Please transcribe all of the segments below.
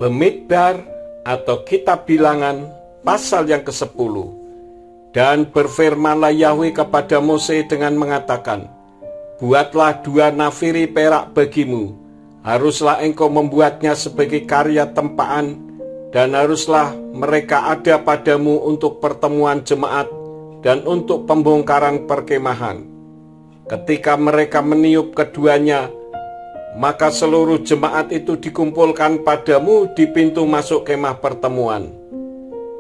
Bemidbar atau Kitab Bilangan pasal yang ke-10. Dan berfirmanlah Yahweh kepada Mose dengan mengatakan, buatlah 2 nafiri perak bagimu, haruslah engkau membuatnya sebagai karya tempaan, dan haruslah mereka ada padamu untuk pertemuan jemaat dan untuk pembongkaran perkemahan. Ketika mereka meniup keduanya, maka seluruh jemaat itu dikumpulkan padamu di pintu masuk kemah pertemuan.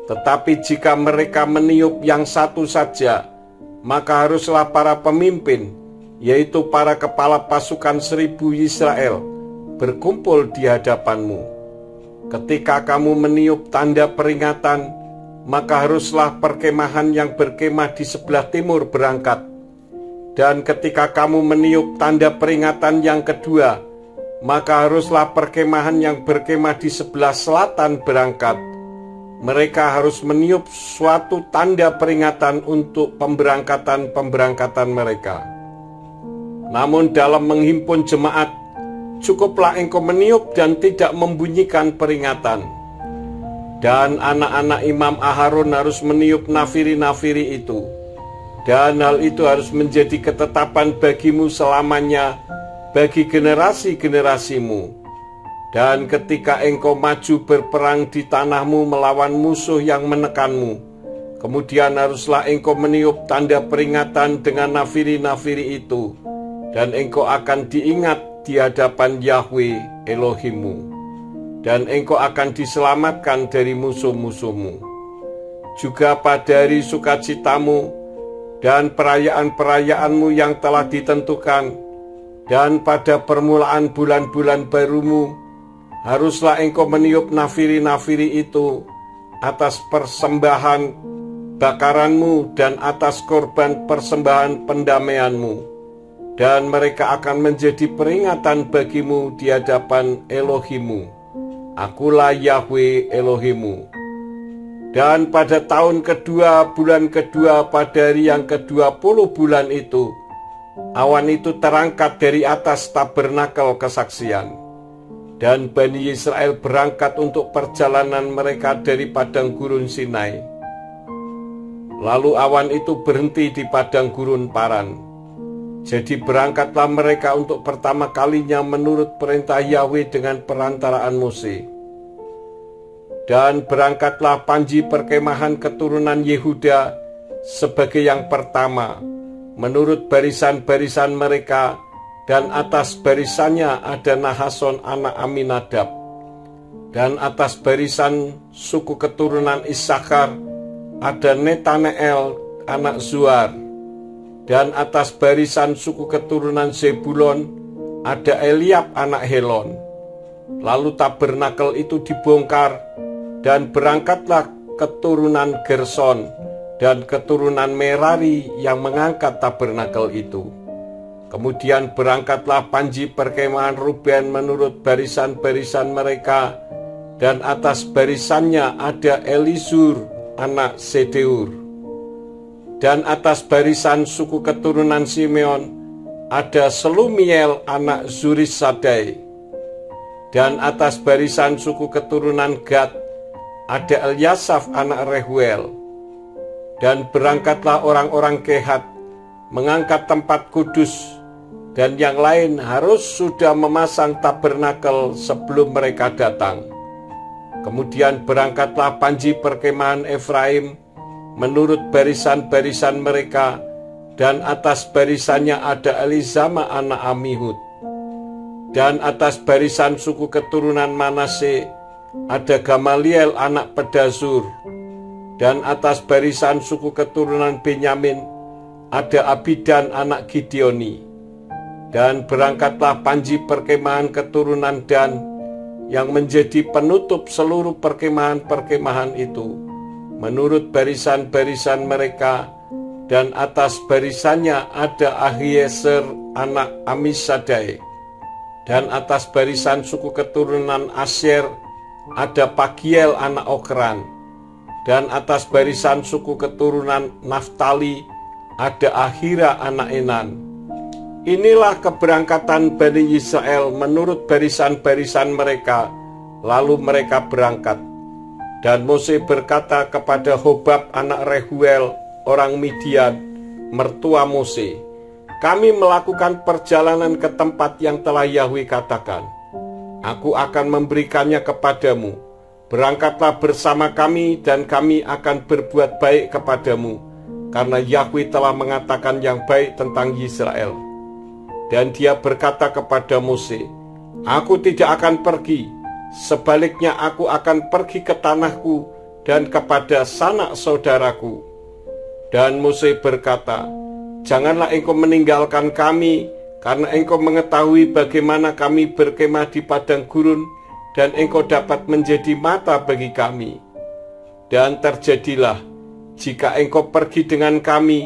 Tetapi jika mereka meniup yang satu saja, maka haruslah para pemimpin, yaitu para kepala pasukan 1000 Israel, berkumpul di hadapanmu. Ketika kamu meniup tanda peringatan, maka haruslah perkemahan yang berkemah di sebelah timur berangkat. Dan ketika kamu meniup tanda peringatan yang kedua, maka haruslah perkemahan yang berkemah di sebelah selatan berangkat. Mereka harus meniup suatu tanda peringatan untuk pemberangkatan mereka. Namun dalam menghimpun jemaat, cukuplah engkau meniup dan tidak membunyikan peringatan. Dan anak-anak Imam Aharon harus meniup nafiri-nafiri itu. Dan hal itu harus menjadi ketetapan bagimu selamanya, bagi generasi-generasimu. Dan ketika engkau maju berperang di tanahmu melawan musuh yang menekanmu, kemudian haruslah engkau meniup tanda peringatan dengan nafiri-nafiri itu, dan engkau akan diingat di hadapan Yahweh Elohimmu, dan engkau akan diselamatkan dari musuh-musuhmu. Juga pada hari sukacitamu dan perayaan-perayaanmu yang telah ditentukan, dan pada permulaan bulan-bulan barumu, haruslah engkau meniup nafiri-nafiri itu atas persembahan bakaranmu dan atas korban persembahan pendamaianmu. Dan mereka akan menjadi peringatan bagimu di hadapan Elohimmu. Akulah Yahweh Elohimmu. Dan pada tahun kedua, bulan kedua, pada hari yang ke-20 bulan itu, awan itu terangkat dari atas tabernakel kesaksian. Dan Bani Israel berangkat untuk perjalanan mereka dari padang gurun Sinai. Lalu awan itu berhenti di padang gurun Paran. Jadi berangkatlah mereka untuk pertama kalinya menurut perintah Yahweh dengan perantaraan Mose. Dan berangkatlah panji perkemahan keturunan Yehuda sebagai yang pertama, menurut barisan-barisan mereka, dan atas barisannya ada Nahason anak Aminadab. Dan atas barisan suku keturunan Issakhar ada Netaneel anak Zuar. Dan atas barisan suku keturunan Zebulon ada Eliab anak Helon. Lalu tabernakel itu dibongkar, dan berangkatlah keturunan Gerson dan keturunan Merari yang mengangkat tabernakel itu. Kemudian berangkatlah panji perkemahan Ruben menurut barisan-barisan mereka, dan atas barisannya ada Elisur anak Sedeur. Dan atas barisan suku keturunan Simeon ada Selumiel anak Zurisadai. Dan atas barisan suku keturunan Gad ada Eliasaf anak Rehuel. Dan berangkatlah orang-orang Kehat mengangkat tempat kudus, dan yang lain harus sudah memasang tabernakel sebelum mereka datang. Kemudian berangkatlah panji perkemahan Efraim menurut barisan-barisan mereka, dan atas barisannya ada Elizama anak Amihud. Dan atas barisan suku keturunan Manase ada Gamaliel anak Pedazur. Dan atas barisan suku keturunan Benyamin ada Abidan anak Gideoni. Dan berangkatlah panji perkemahan keturunan Dan yang menjadi penutup seluruh perkemahan-perkemahan itu, menurut barisan-barisan mereka, dan atas barisannya ada Ahiezer anak Amisadai. Dan atas barisan suku keturunan Asyer ada Pagiel anak Okran. Dan atas barisan suku keturunan Naftali ada Ahira anak Enan. Inilah keberangkatan Bani Israel menurut barisan-barisan mereka, Lalu mereka berangkat. Dan Mose berkata kepada Hobab anak Rehuel, orang Midian, mertua Mose, "Kami melakukan perjalanan ke tempat yang telah Yahwe katakan. Aku akan memberikannya kepadamu. Berangkatlah bersama kami dan kami akan berbuat baik kepadamu, karena Yahwe telah mengatakan yang baik tentang Israel." Dan dia berkata kepada Mose, "Aku tidak akan pergi. Sebaliknya aku akan pergi ke tanahku dan kepada sanak saudaraku." Dan Mose berkata, "Janganlah engkau meninggalkan kami, karena engkau mengetahui bagaimana kami berkemah di padang gurun, dan engkau dapat menjadi mata bagi kami. Dan terjadilah, jika engkau pergi dengan kami,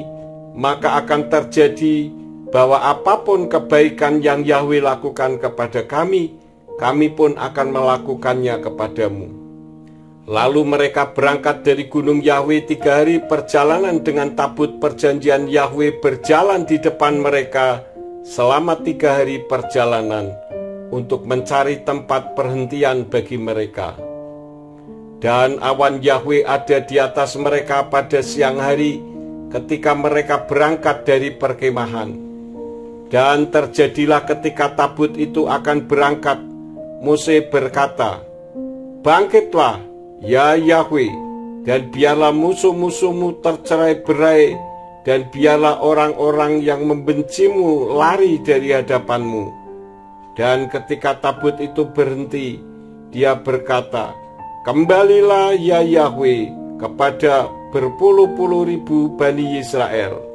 maka akan terjadi bahwa apapun kebaikan yang Yahwe lakukan kepada kami, kami pun akan melakukannya kepadamu." Lalu mereka berangkat dari gunung Yahwe 3 hari perjalanan dengan tabut perjanjian Yahwe berjalan di depan mereka selama 3 hari perjalanan untuk mencari tempat perhentian bagi mereka. Dan awan Yahwe ada di atas mereka pada siang hari ketika mereka berangkat dari perkemahan. Dan terjadilah ketika tabut itu akan berangkat, Mose berkata, "Bangkitlah, ya Yahwe, dan biarlah musuh-musuhmu tercerai-berai, dan biarlah orang-orang yang membencimu lari dari hadapanmu." Dan ketika tabut itu berhenti, dia berkata, "Kembalilah ya Yahwe kepada berpuluh-puluh ribu Bani Israel."